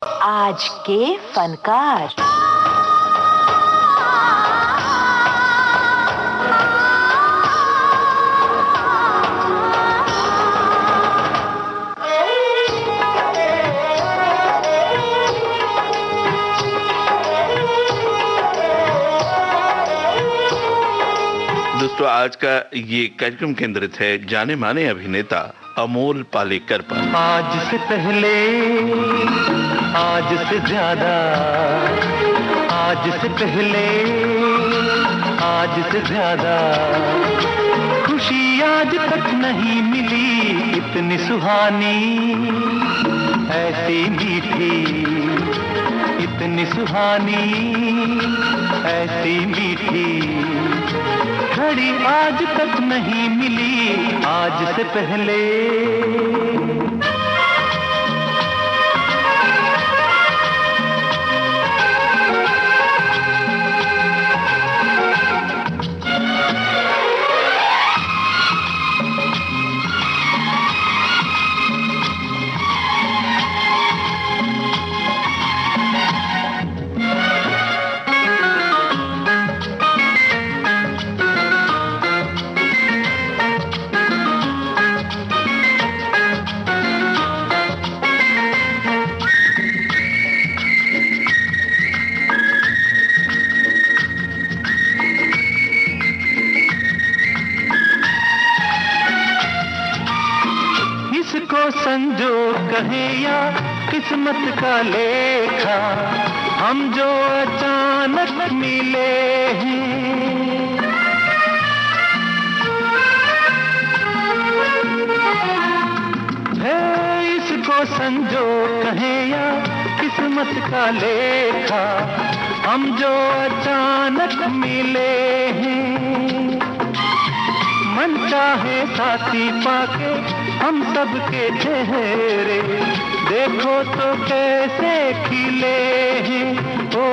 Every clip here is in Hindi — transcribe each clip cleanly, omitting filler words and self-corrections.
आज के फनकार। दोस्तों, आज का ये कार्यक्रम केंद्रित है जाने माने अभिनेता अमोल पालेकर पर। आज से पहले, आज से ज्यादा, आज से पहले, आज से ज्यादा खुशी आज तक नहीं मिली इतनी सुहानी, ऐसी मीठी, इतनी सुहानी, ऐसी मीठी घड़ी आज तक नहीं मिली आज से पहले। संजोग कहे या किस्मत का लेखा, हम जो अचानक मिले हैं, है इसको संजोग कहे या किस्मत का लेखा, हम जो अचानक मिले हैं। मन चाहे साथी पाके हम सबके चेहरे देखो तो कैसे खिले हैं। ओ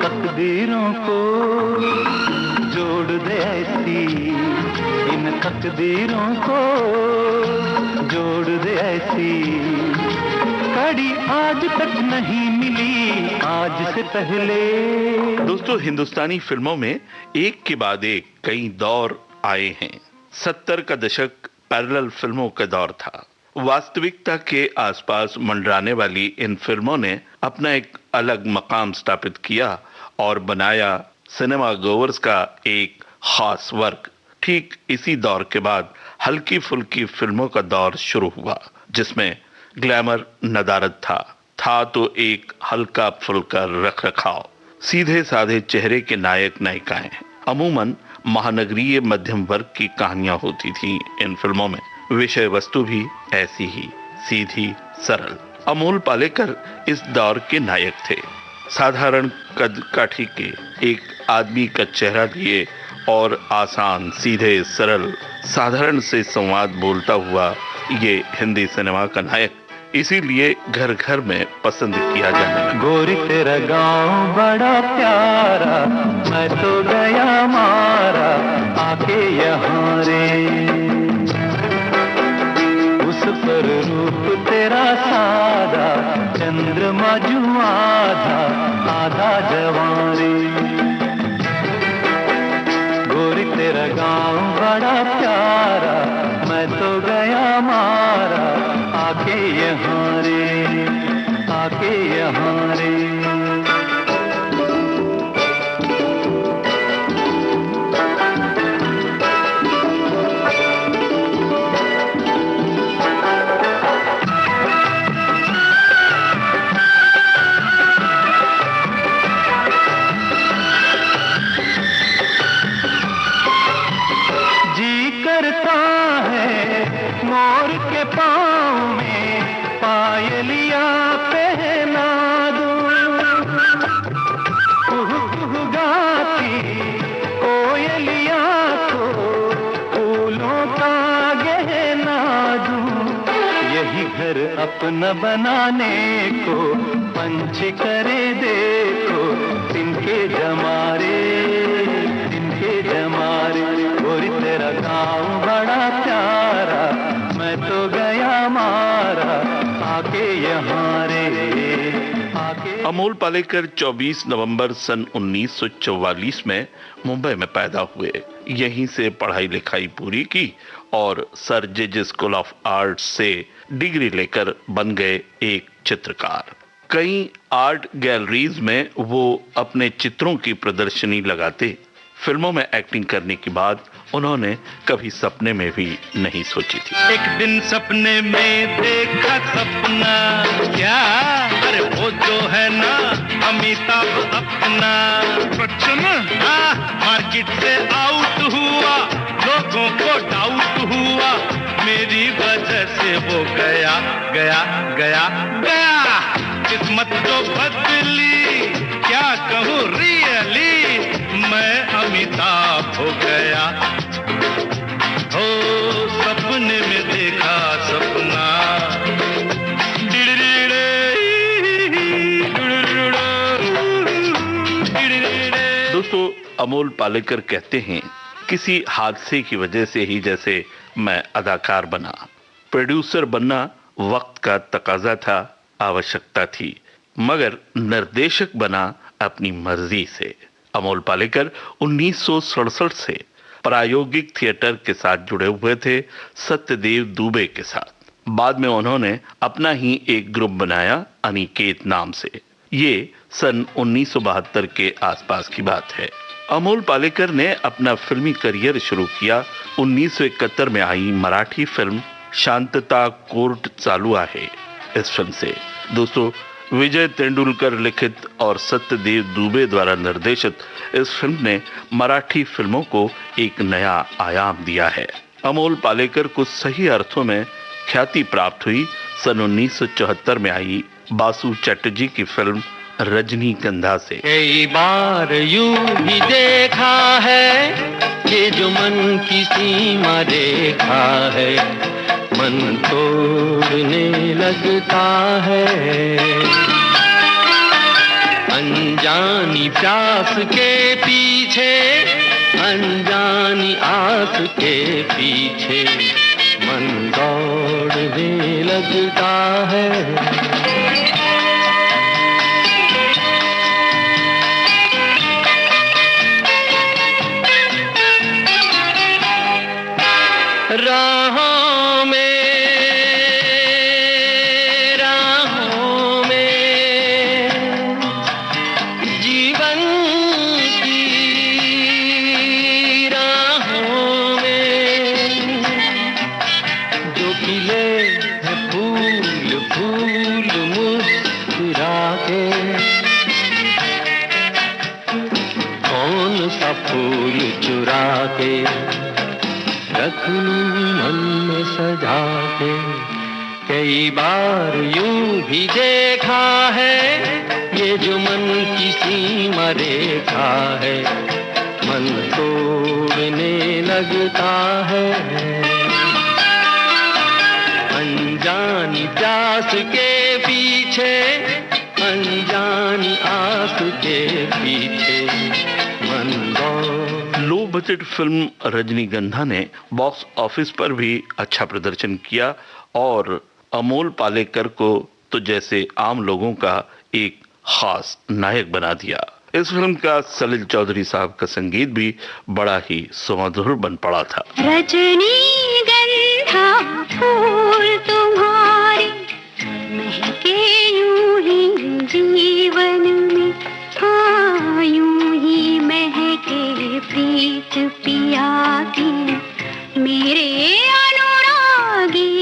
तकदीरों को जोड़ दे ऐसी, इन तकदीरों को जोड़ दे ऐसी कड़ी आज तक नहीं मिली आज से पहले। दोस्तों, हिंदुस्तानी फिल्मों में एक के बाद एक कई दौर आए हैं। 70 का दशक पैरेलल फिल्मों का दौर था। वास्तविकता के आसपास मंडराने वाली इन फिल्मों ने अपना एक अलग मकाम स्थापित किया और बनाया सिनेमा गोवर्स का एक खास वर्ग। ठीक इसी दौर के बाद हल्की फुल्की फिल्मों का दौर शुरू हुआ, जिसमें ग्लैमर नदारद था तो एक हल्का फुल्का रख रखाव, सीधे साधे चेहरे के नायक नायिकाएं, अमूमन महानगरीय मध्यम वर्ग की कहानियां होती थी इन फिल्मों में। विषय वस्तु भी ऐसी ही सीधी सरल। अमोल पालेकर इस दौर के नायक थे। साधारण कद काठी के एक आदमी का चेहरा लिए और आसान, सीधे, सरल, साधारण से संवाद बोलता हुआ ये हिंदी सिनेमा का नायक इसीलिए घर घर में पसंद किया जाने लगा। गोरी तेरा गाँव बड़ा प्यारा, मैं तो गया मारा आके यहाँ रे, उस पर रूप तेरा सादा, चंद्रमा जू आधा, आधा जवान रे। गोरी तेरा गाँव बड़ा प्यारा, मैं तो गया मारा आके यहाँ रे, आके यहाँ रे। जी करता है मोर के पाँव में पायलिया पहना दूं, कुहू कुहू गाती कोयलिया को फूलों का गहना दूं। यही घर अपना बनाने को पंछी करे देखो, तिनके जमारे, तिनके जमारे। गोरी तेरा गाँव बड़ा प्यारा, मैं तो गया मारा आके यहाँ रे। अमोल पालेकर 24 नवंबर सन 1944 में मुंबई में पैदा हुए। यहीं से पढ़ाई लिखाई पूरी की और sir JJ school of art से डिग्री लेकर बन गए एक चित्रकार। कई आर्ट गैलरीज में वो अपने चित्रों की प्रदर्शनी लगाते। फिल्मों में एक्टिंग करने के बाद उन्होंने कभी सपने में भी नहीं सोची थी। एक दिन सपने में देखा सपना, क्या अरे वो जो है ना अमिताभ अपना बच्चन, मार्केट से आउट हुआ, लोगों को डाउट हुआ, मेरी वजह से वो गया गया गया गया। किस्मत जो बदली, क्या कहूँ रियली, मैं अमिताभ हो गया। हो सपने में देखा सपना। दोस्तों, अमोल पालेकर कहते हैं, किसी हादसे की वजह से ही जैसे मैं अदाकार बना। प्रोड्यूसर बनना वक्त का तकाजा था, आवश्यकता थी, मगर निर्देशक बना अपनी मर्जी से। अमोल पालेकर 1967 से प्रायोगिक थिएटर के साथ जुड़े हुए थे, सत्यदेव दुबे के साथ। बाद में उन्होंने अपना ही एक ग्रुप बनाया, अनिकेत नाम से। ये सन 1972 के आसपास की बात है। अमोल पालेकर ने अपना फिल्मी करियर शुरू किया 1971 में आई मराठी फिल्म शांतता कोर्ट चालू आहे इस फिल्म से। दोस्तों, विजय तेंदुलकर लिखित और सत्यदेव दुबे द्वारा निर्देशित इस फिल्म ने मराठी फिल्मों को एक नया आयाम दिया है। अमोल पालेकर को सही अर्थों में ख्याति प्राप्त हुई सन 1974 में आई बासु चटर्जी की फिल्म रजनीगंधा से। कई बार यूं भी देखा है, ये जो मन की सीमा रेखा है, मन तोड़ने लगता है। अनजानी प्यास के पीछे, अनजानी आस के पीछे, मन दौड़ने लगता है। राहों में जीवन की राहों में जो खिले हैं फूल फूल मुस्कुरा के, कौन सा फूल चुरा के रख लूं मन में सजा के। कई बार यूं भी देखा है, ये जो मन की सीमा रेखा है, मन तोड़ने लगता है। अनजानी प्यास के पीछे, अनजानी आस के पीछे, मन लो बजट फिल्म रजनीगंधा ने बॉक्स ऑफिस पर भी अच्छा प्रदर्शन किया और अमोल पालेकर को तो जैसे आम लोगों का एक खास नायक बना दिया। इस फिल्म का सलील चौधरी साहब का संगीत भी बड़ा ही सुमधुर बन पड़ा था। रजनीगंधा फूल तुम्हारे महके यूं ही जीवन में, हाँ यूं ही महके प्रीत पिया की मेरे अनुरागी।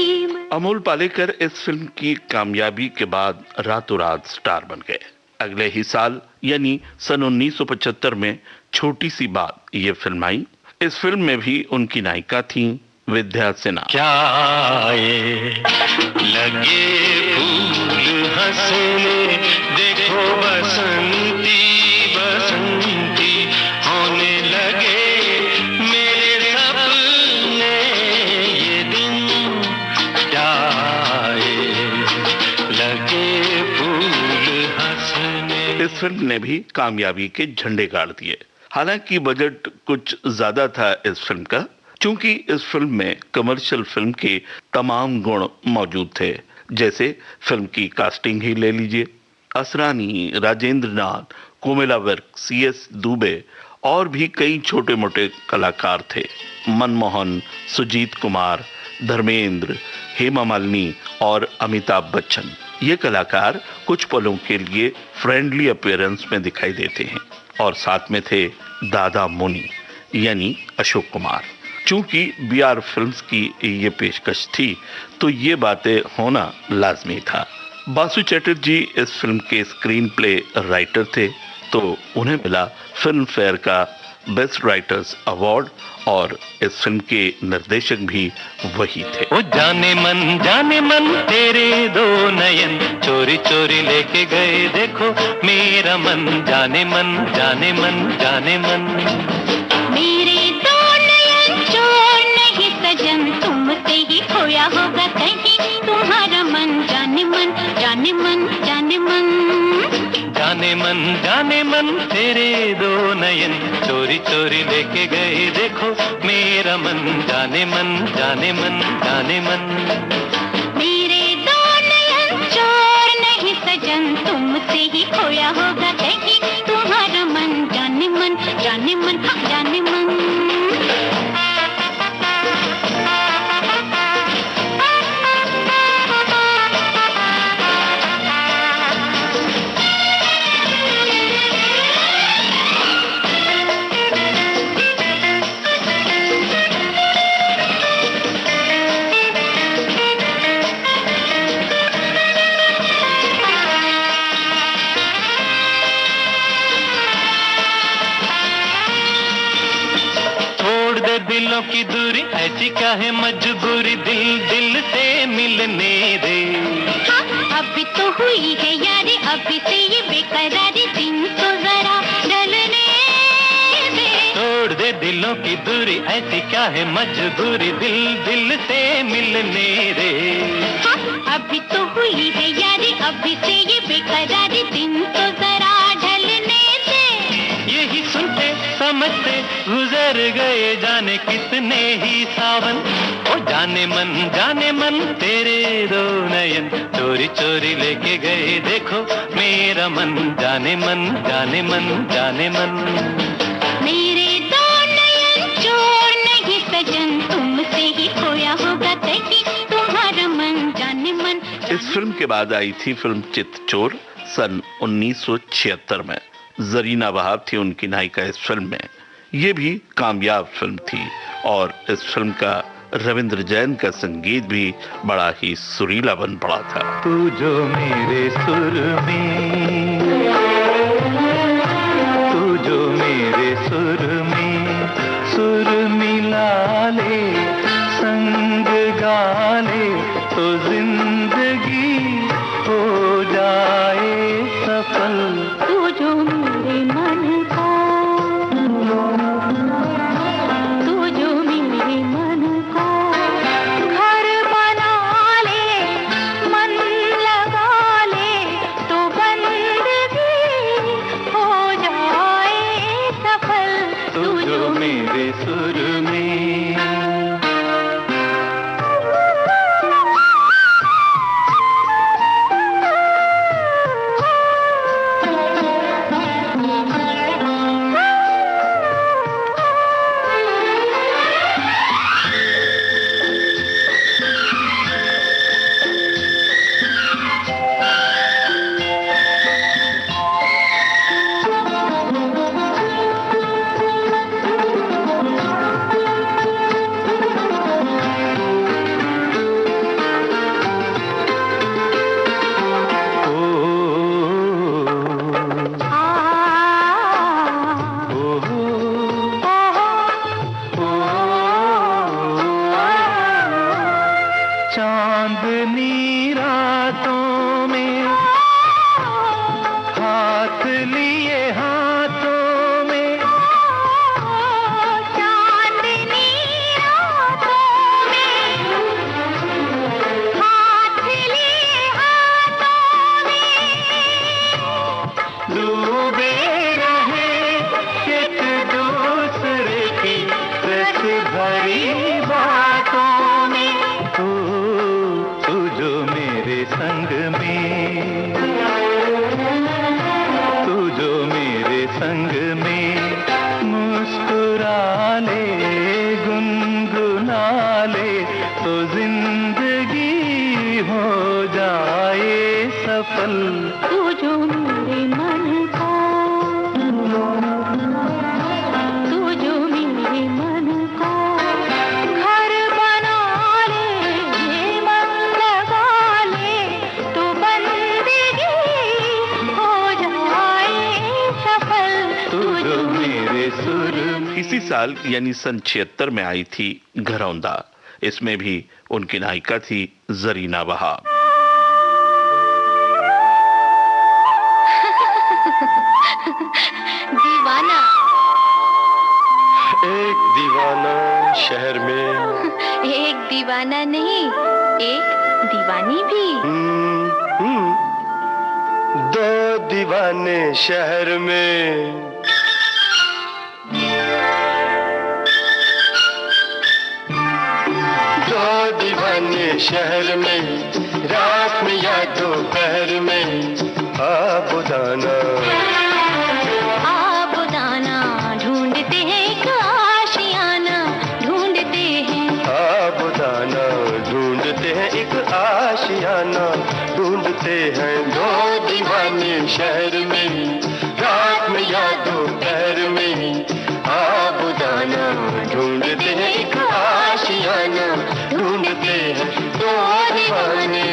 अमोल पालेकर इस फिल्म की कामयाबी के बाद रातों रात स्टार बन गए। अगले ही साल यानी सन 1975 में छोटी सी बात ये फिल्म आई। इस फिल्म में भी उनकी नायिका थी विद्या सिन्हा। क्या आए लगे फूल हंसने, देखो बसंती बसंती होने लगे मेरे सपने, ये दिन क्या आए लगे फूल हंसने। इस फिल्म ने भी कामयाबी के झंडे गाड़ दिए। हालांकि बजट कुछ ज्यादा था इस फिल्म का, क्योंकि इस फिल्म में कमर्शियल फिल्म के तमाम गुण मौजूद थे। जैसे फिल्म की कास्टिंग ही ले लीजिए, असरानी, राजेंद्र नाथ, कोमेला विर्क, CS दुबे और भी कई छोटे मोटे कलाकार थे। मनमोहन, सुजीत कुमार, धर्मेंद्र, हेमा मालिनी और अमिताभ बच्चन। ये कलाकार कुछ पलों के लिए फ्रेंडली अपीयरेंस में दिखाई देते हैं और साथ में थे दादा मुनि यानी अशोक कुमार। चूंकि BR फिल्म्स की ये पेशकश थी तो ये बातें होना लाजमी था। बासु चैटर्जी इस फिल्म के स्क्रीन प्ले राइटर थे तो उन्हें मिला फिल्म फेयर का बेस्ट राइटर्स अवार्ड और इस फिल्म के निर्देशक भी वही थे। ओ जाने मन तेरे दो नयन चोरी चोरी लेके गए देखो मेरा मन, जाने मन जाने मन जाने मन। मेरे दो नयन चोर नहीं सजन, तुमसे ही खोया होगा कहीं तुम्हारा मन, जाने मन जाने मन जाने मन। जाने मन तेरे दो नयन चोरी चोरी लेके गए देखो मेरा मन, जाने मन जाने मन जाने मन। मेरे दो नयन चोर नहीं सजन, तुमसे ही खोया होगा कहीं तुम्हारा मन, जाने मन जाने मन जाने मन। दिलों की दूरी ऐसी क्या है मजबूरी, दिल दिल से मिलने दे। हाँ, अभी तो हुई है यारी, अभी से ये बेकरारी, दिन तो जरा ढलने दे। तोड़ दे दिलों की दूरी ऐसी क्या है मजबूरी, दिल दिल से मिलने दे। हाँ, अभी तो हुई है यारी, अभी से ये बेकरारी, दिन तो जरा ढलने दे। यही सुनते समझते गुजर गए जाने कितने ही सावन। ओ जाने मन तेरे दो नयन चोरी चोरी लेके गए देखो मेरा मन, जाने मन जाने मन जाने मन। मेरे दो नयन चोर नहीं सजन, तुमसे ही खोया होगा कहीं तुम्हारा मन, जाने मन। इस फिल्म के बाद आई थी फिल्म चित्तचोर सन 1976 में। जरीना वहाब थी उनकी नायिका इस फिल्म में। ये भी कामयाब फिल्म थी और इस फिल्म का रविंद्र जैन का संगीत भी बड़ा ही सुरीला बन पड़ा था। तू जो मेरे सुर में, तू जो मेरे सुर में सुर मिला ले, संग गा ले तो जिंदगी हो जाए सफल। तू जो मेरे मन का, तू जो मेरे मन का घर बना ले, मन लगा ले तो बंदगी हो जाए सफल। तू जो मेरे सुर में। चांदनी रातों में हाथ लिए हाथों में, चांदनी रातों में हाथ लिए हाथों में, डूबे रहे एक दूसरे की रस भरी बातों में। तू जो मेरे संग में, तू जो मेरे मन का, तू जो मेरे मन का घर बना ले, मन लगा ले, तो बंदगी हो जाए सफल। तू जो मेरे सुर में। इसी साल यानी सन 76 में आई थी घरौंदा। इसमें भी उनकी नायिका थी जरीना वहाब। दीवाना। एक दीवाना शहर में, एक दीवाना नहीं, एक दीवानी भी। दो दीवाने शहर में। शहर में रात में या दोपहर में आबुदाना, आबुदाना ढूंढते हैं एक आशियाना, ढूंढते हैं आबुदाना ढूंढते हैं एक आशियाना, ढूंढते हैं दो दीवाने शहर में रात में या दोपहर में आबुदाना, ढूंढते हैं एक आशियाना, ढूंढते हैं दो दीवाने।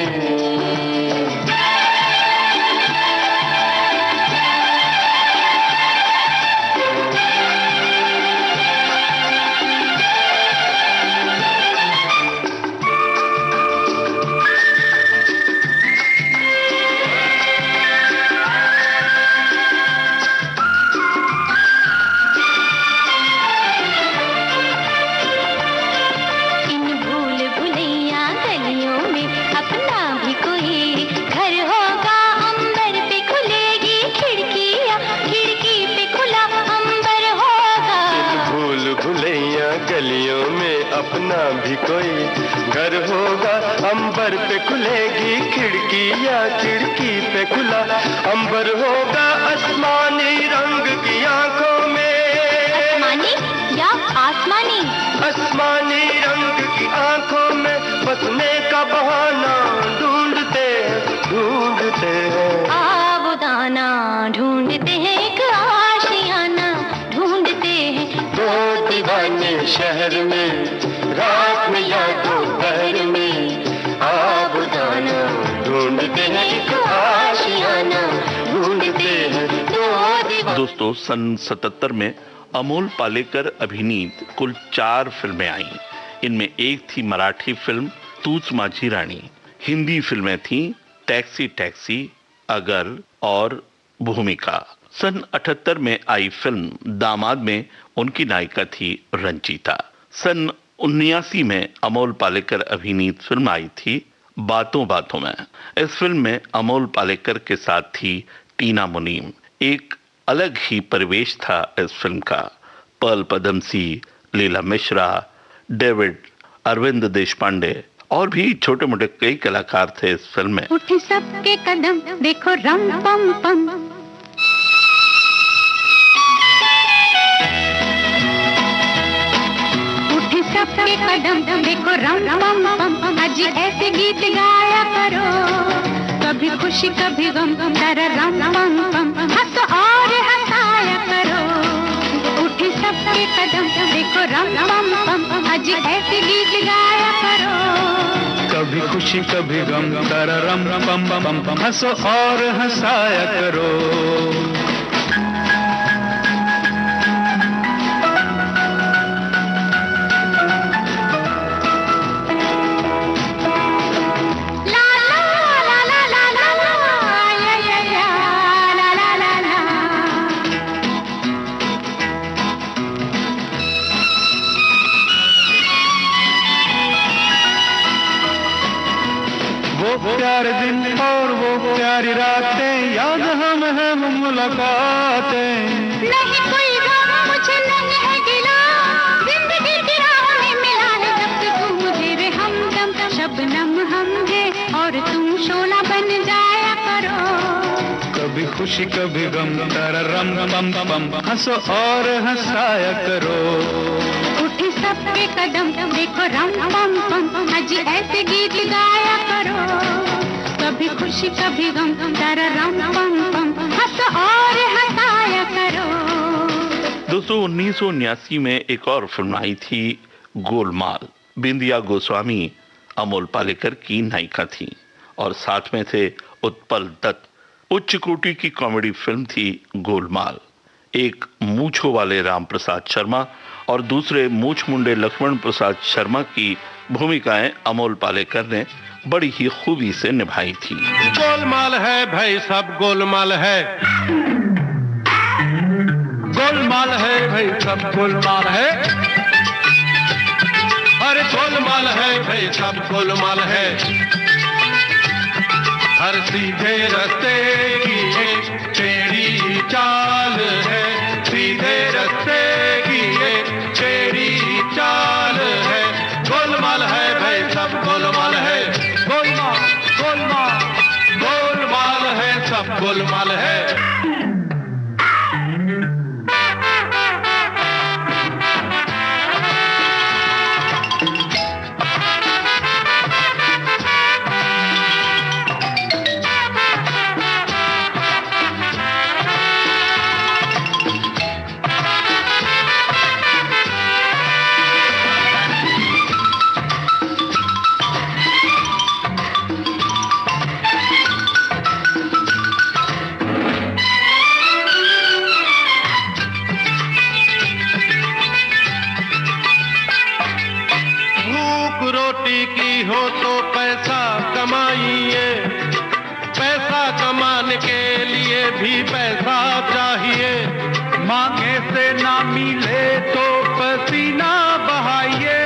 गलियों में अपना भी कोई घर होगा, अंबर पे खुलेगी खिड़की या खिड़की पे खुला अंबर होगा, आसमानी रंग की आंखों में। आसमानी या आसमानी? आसमानी रंग की आंखों में बसने का बहाना ढूंढते हैं आबुदाना, ढूंढते हैं एक आशियाना, ढूंढते हैं दो दीवाने शहर में रात में या दोपहर में आबुदाना, ढूंढते हैं एक आशियाना, ढूंढते हैं दो दीवाने। दोस्तों, सन 77 में अमोल पालेकर अभिनीत कुल 4 फिल्में आईं। इनमें एक थी मराठी फिल्म तूच माझी रानी, हिंदी फिल्में थी टैक्सी टैक्सी, अगर और भूमिका। सन 78 में आई फिल्म दामाद में उनकी नायिका थी रंजीता। सन 79 में अमोल पालेकर अभिनीत फिल्म आई थी बातों बातों में। इस फिल्म में अमोल पालेकर के साथ थी टीना मुनीम। एक अलग ही परिवेश था इस फिल्म का। पर्ल पदमसी, लीला मिश्रा, डेविड, अरविंद देशपांडे और भी छोटे मोटे कई कलाकार थे इस फिल्म में। उठे सबके कदम देखो रम पम पम, उठे सबके कदम देखो रम पम पम, आज ऐसे गीत गाया करो, कभी खुशी कभी गम, तारा रम पम पम, हंसो और हंसाया करो। उठे सबके कदम देखो रम पम पम, आज ऐसे गीत गाया करो, कभी खुशी कभी गम, तारा रम पम पम पम, हंसो और हंसाया करो। प्यारे दिन और वो प्यारी रातें याद हम है मुलाकातें। नहीं कोई गम मुझे नहीं है गिला, जिंदगी की राह में मिला है जब से तू मुझे रे हमदम, शबनम हम है और तुम शोला बन जाया करो, कभी खुशी कभी गम, तारा रम पम पम, हंसो और हंसाया करो। उठे सबके कदम देखो रम पम पम, आज ऐसे गीत गाया करो, कभी खुशी कभी गम, तररम पम पम, हंसो और हंसाया करो। दोस्तों 1979 में एक और फिल्म आई थी गोलमाल। बिंदिया गोस्वामी अमोल पालेकर की नायिका थी और साथ में थे उत्पल दत्त। उच्च कोटि की कॉमेडी फिल्म थी गोलमाल। एक मूछों वाले राम प्रसाद शर्मा और दूसरे मूछ मुंडे लक्ष्मण प्रसाद शर्मा की भूमिकाएं अमोल पालेकर ने बड़ी ही खूबी से निभाई थी। गोलमाल है भाई सब गोलमाल है, गोलमाल है भाई सब गोलमाल है, अरे गोलमाल है भाई सब गोलमाल है। हर सीधे रास्ते की एक टेढ़ी चाल है, सीधे रास्ते की एक टेढ़ी चाल है। गोलमाल है भाई सब गोलमाल है, गोलमाल गोलमाल गोलमाल है सब गोलमाल है। रोटी की हो तो पैसा कमाइए, पैसा कमाने के लिए भी पैसा चाहिए। मांगे से ना मिले तो पसीना बहाइए,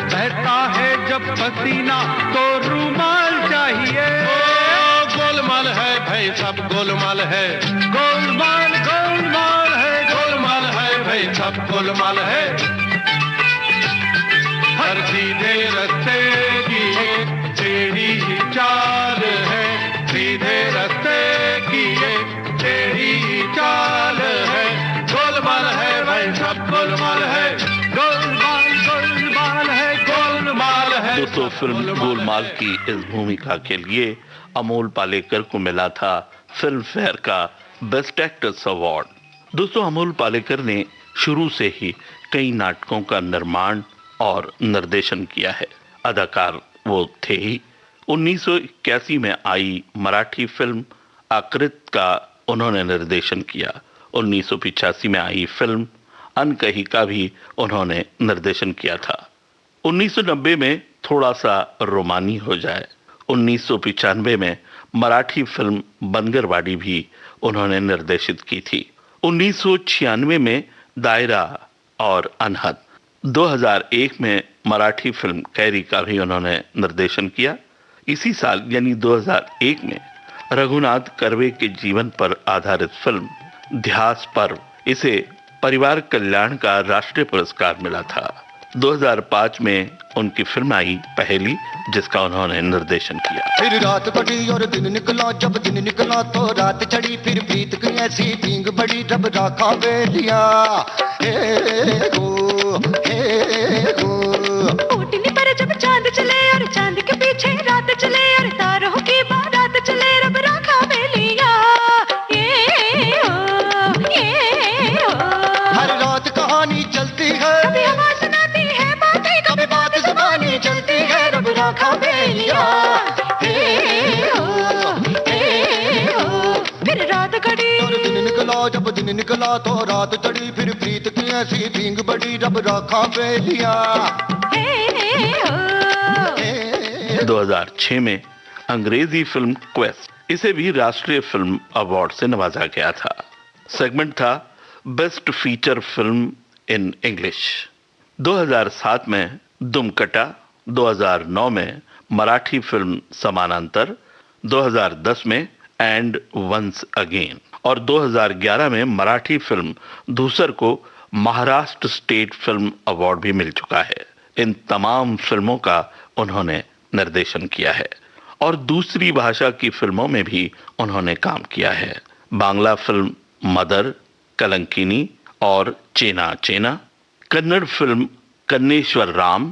बहता है जब पसीना तो रूमाल चाहिए। गोलमाल है भाई सब गोलमाल है, गोलमाल गोलमाल है, गोलमाल है भाई सब गोलमाल है। हर सीधे रास्ते की एक टेढ़ी चाल है, सीधे रास्ते की एक टेढ़ी चाल है। गोलमाल है भाई सब गोलमाल है, गोलमाल गोलमाल है, गोलमाल है। दोस्तों फिल्म गोलमाल की इस भूमिका के लिए अमोल पालेकर को मिला था फिल्म फेयर का बेस्ट एक्ट्रेस अवार्ड। दोस्तों अमोल पालेकर ने शुरू से ही कई नाटकों का निर्माण और निर्देशन किया है। अदाकार वो थे ही। 1981 में आई मराठी फिल्म आकृत का उन्होंने निर्देशन किया। 1985 में आई फिल्म अनकही का भी उन्होंने निर्देशन किया था। 1990 में थोड़ा सा रोमानी हो जाए, 1995 में मराठी फिल्म बनगरवाड़ी भी उन्होंने निर्देशित की थी। 1996 में दायरा और अनहद। 2001 में मराठी फिल्म कैरी का भी उन्होंने निर्देशन किया। इसी साल यानी 2001 में रघुनाथ कर्वे के जीवन पर आधारित फिल्म ध्यास पर्व, इसे परिवार कल्याण का राष्ट्रीय पुरस्कार मिला था। 2005 में उनकी फिल्म आई पहली, जिसका उन्होंने निर्देशन किया। फिर रात कटी और दिन निकला, जब दिन निकला तो रात चढ़ी, फिर प्रीत की ऐसी भींग बड़ी, रब राखा बेलिया ऊटनी पर जब चांद चले और चांद के पीछे रात चले और तारों की बारात चले, रब राखा बेलिया हर रात कहानी चलती है, कभी हवा सुनाती है बातें, कभी बात ज़बानी चलती है, रब राखा बेलिया फिर रात घड़ी और दिन निकला, जब दिन निकला तो रात चढ़ी, फिर प्रीत की ऐसी भींग बड़ी, रब राखा बेलिया। 2006 में अंग्रेजी फिल्म क्वेस्ट, इसे भी राष्ट्रीय फिल्म अवार्ड से नवाजा गया था। सेगमेंट था best feature film in English. 2007 में दुमकटा, 2009 में मराठी फिल्म समानांतर, 2010 में एंड वंस अगेन और 2011 में मराठी फिल्म धूसर को महाराष्ट्र स्टेट फिल्म अवार्ड भी मिल चुका है। इन तमाम फिल्मों का उन्होंने निर्देशन किया है और दूसरी भाषा की फिल्मों में भी उन्होंने काम किया है। बांग्ला फिल्म मदर, कलंकिनी और Chena Chena, Kannada film Kanneshwara Rama,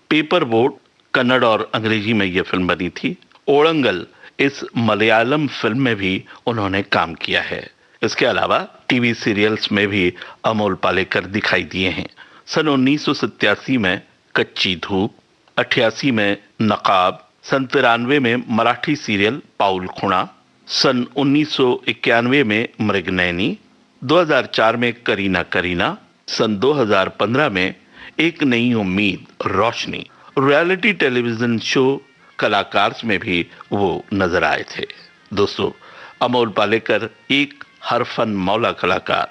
paper boat, Kannada और अंग्रेजी में यह फिल्म बनी थी। ओड़ंगल इस मलयालम फिल्म में भी उन्होंने काम किया है। इसके अलावा टीवी सीरियल्स में भी अमोल पालेकर दिखाई दिए हैं। सन 1987 में कच्ची धूप, 88 में नकाब, सन 93 में मराठी सीरियल पाउल खुणा, सन 1991 में मृगनयनी, 2004 में करीना करीना, सन 2015 में एक नई उम्मीद रोशनी, रियलिटी टेलीविजन शो कलाकार में भी वो नजर आए थे। दोस्तों, अमोल पालेकर एक हरफन मौला कलाकार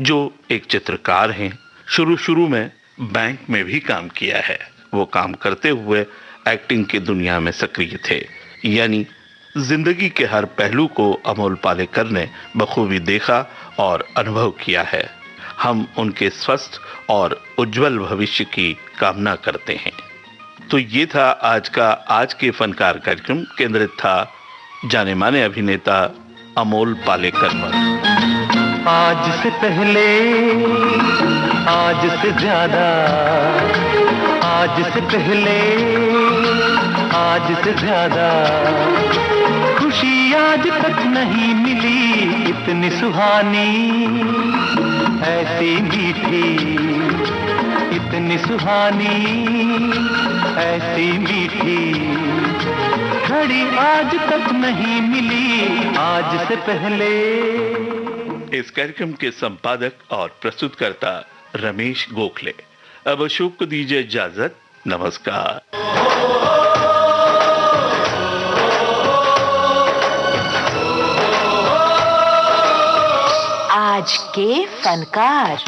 जो एक चित्रकार हैं। शुरू में बैंक में भी काम किया है। वो काम करते हुए एक्टिंग की दुनिया में सक्रिय थे, यानी जिंदगी के हर पहलू को अमोल पालेकर ने बखूबी देखा और अनुभव किया है। हम उनके स्वस्थ और उज्जवल भविष्य की कामना करते हैं। तो ये था आज के फनकार कार्यक्रम, केंद्रित था जाने माने अभिनेता अमोल पालेकर पर। आज से पहले, आज से ज्यादा, आज से पहले, आज से ज्यादा खुशी आज तक नहीं मिली इतनी सुहानी, ऐसी मीठी, इतनी सुहानी, ऐसी मीठी घड़ी आज तक नहीं मिली आज से पहले। इस कार्यक्रम के संपादक और प्रस्तुतकर्ता रमेश गोखले। अब अशोक को दीजिए इजाजत। नमस्कार। आज के फनकार।